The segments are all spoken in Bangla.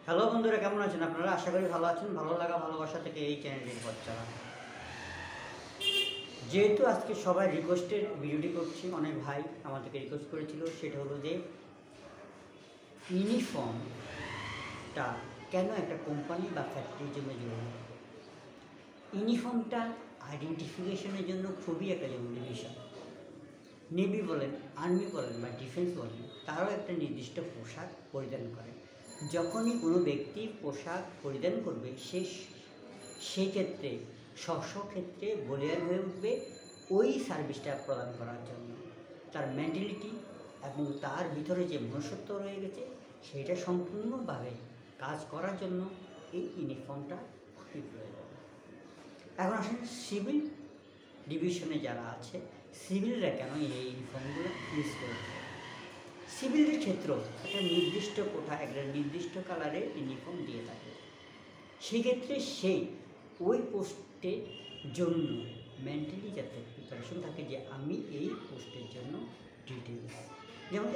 হ্যালো বন্ধুরা, কেমন আছেন আপনারা? আশা করি ভালো আছেন। ভালো লাগা ভালোবাসা থেকে এই চ্যানেলটির পথ চলা। যেহেতু আজকে সবাই রিকোয়েস্টের ভিডিওটি করছি, অনেক ভাই আমাদেরকে রিকোয়েস্ট করেছিল, সেটা হলো যে ইউনিফর্মটা কেন একটা কোম্পানি বা ফ্যাক্টরির জন্য জরুরি। ইউনিফর্মটা আইডেন্টিফিকেশনের জন্য খুবই একটা জরুরি বিষয়। নেভি বলেন, আর্মি বলেন বা ডিফেন্স বলেন, তারাও একটা নির্দিষ্ট পোশাক পরিধান করে। যখনই কোনো ব্যক্তি পোশাক পরিধান করবে সেই ক্ষেত্রে ক্ষেত্রে বলিয়ান হয়ে উঠবে ওই সার্ভিসটা প্রদান করার জন্য। তার মেন্টালিটি এবং তার ভিতরে যে মনুষ্যত্ব রয়ে গেছে সেটা সম্পূর্ণভাবে কাজ করার জন্য এই ইউনিফর্মটা খুবই প্রয়োজন। এখন আসেন সিভিল ডিভিশনে যারা আছে, সিভিলরা কেন এই ইউনিফর্মগুলো ইউজ করে? সিভিলের ক্ষেত্র একটা নির্দিষ্ট কোঠা, একটা নির্দিষ্ট কালারের ইউনিফর্ম দিয়ে থাকে। সেক্ষেত্রে সেই ওই পোস্টের জন্য মেন্টালি যাতে প্রিপারেশন থাকে যে আমি এই পোস্টের জন্য ডিটেলস। যেমন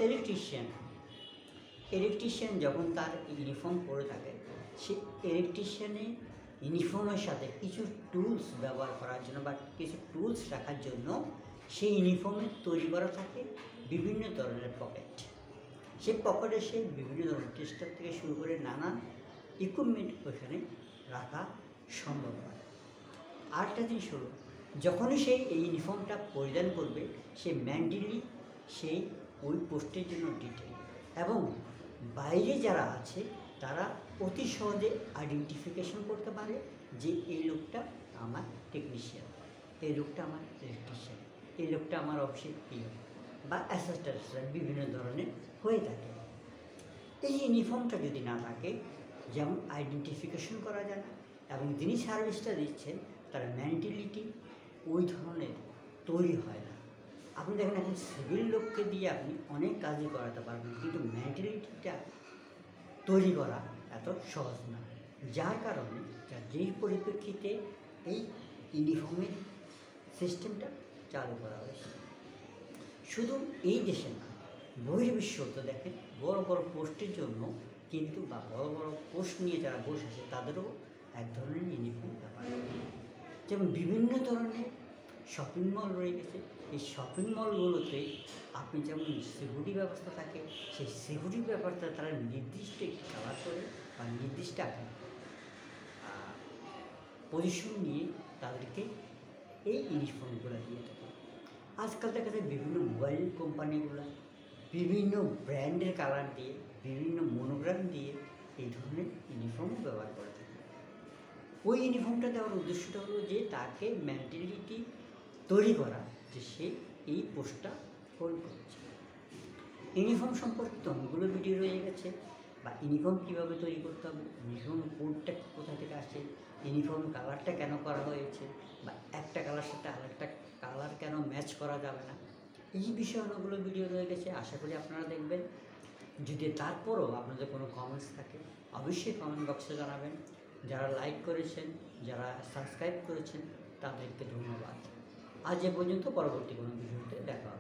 ইলেকট্রিশিয়ান যখন তার ইউনিফর্ম পরে থাকে, সে ইলেকট্রিশিয়ানের ইউনিফর্মের সাথে কিছু টুলস ব্যবহার করার জন্য বা কিছু টুলস রাখার জন্য সেই ইউনিফর্মে তৈরি করা থাকে বিভিন্ন ধরনের পকেট। সেই পকেটে সে বিভিন্ন ধরনের টেস্টার থেকে শুরু করে নানান ইকুইপমেন্ট ওখানে রাখা সম্ভব হয়। আরেকটা জিনিস হলো, যখনই সেই এই ইউনিফর্মটা পরিধান করবে সে মেন্টালি সেই ওই পোস্টের জন্য ডিটেল, এবং বাইরে যারা আছে তারা অতি সহজে আইডেন্টিফিকেশন করতে পারে যে এই লোকটা আমার টেকনিশিয়ান, এই লোকটা আমার ইলেকট্রিশিয়ান, এই লোকটা আমার অফিসের পিও বা অ্যাসিস্ট্যান্ট বিভিন্ন ধরনের হয়ে থাকে। এই ইউনিফর্মটা যদি না থাকে, যেমন আইডেন্টিফিকেশন করা যায় না, এবং যিনি সার্ভিসটা দিচ্ছেন তার মেন্টালিটি ওই ধরনের তৈরি হয় না। আপনি দেখেন, এখন সিভিল লোককে দিয়ে আপনি অনেক কাজই করাতে পারবেন, কিন্তু মেন্টালিটিটা তৈরি করা এত সহজ না। যার কারণে যেই পরিপ্রেক্ষিতে এই ইউনিফর্মের সিস্টেমটা চালু করা হয়েছে। শুধু এই দেশে না, বহির্বিশ্ব তো দেখেন বড় বড় পোস্টের জন্য কিন্তু বা বড় বড় পোস্ট নিয়ে যারা বসে আছে তাদেরও এক ধরনের ইউনিফর্ম ব্যাপার। যেমন বিভিন্ন ধরনের শপিং মল রয়ে গেছে, এই শপিং মলগুলোতে আপনি যেমন সিকিউরিটি ব্যবস্থা থাকে, সেই সিকিউরিটি ব্যাপারটা তারা নির্দিষ্ট একটি কালার করে বা নির্দিষ্ট পজিশন নিয়ে তাদেরকে এই ইউনিফর্মগুলো দিয়ে থাকে। আজকাল দেখা যায় বিভিন্ন মোবাইল কোম্পানিগুলো বিভিন্ন ব্র্যান্ডের কালার দিয়ে, বিভিন্ন মনোগ্রাম দিয়ে এই ধরনের ইউনিফর্ম ব্যবহার করে থাকে। ওই ইউনিফর্মটা দেওয়ার উদ্দেশ্যটা হলো যে তাকে মেন্টালিটি তৈরি করা যে সে এই পোস্টটা হোল্ড করছে। ইউনিফর্ম সম্পর্কিত অনেকগুলো ভিডিও রয়ে গেছে, বা ইউনিফর্ম কীভাবে তৈরি করতে হবে, ইউনিফর্ম কোডটা কোথা থেকে আসে, ইউনিফর্ম কালারটা কেন করা হয়েছে, বা একটা কালার সাথে আরেকটা কালার কেন ম্যাচ করা যাবে না, এই বিষয়ে অনেকগুলো ভিডিও রয়ে গেছে। আশা করি আপনারা দেখবেন। যদি তারপরও আপনাদের কোনো কমেন্টস থাকে অবশ্যই কমেন্ট বক্সে জানাবেন। যারা লাইক করেছেন, যারা সাবস্ক্রাইব করেছেন তাদেরকে ধন্যবাদ। আজ এ পর্যন্ত, পরবর্তী কোনো ভিডিওতে দেখা হবে।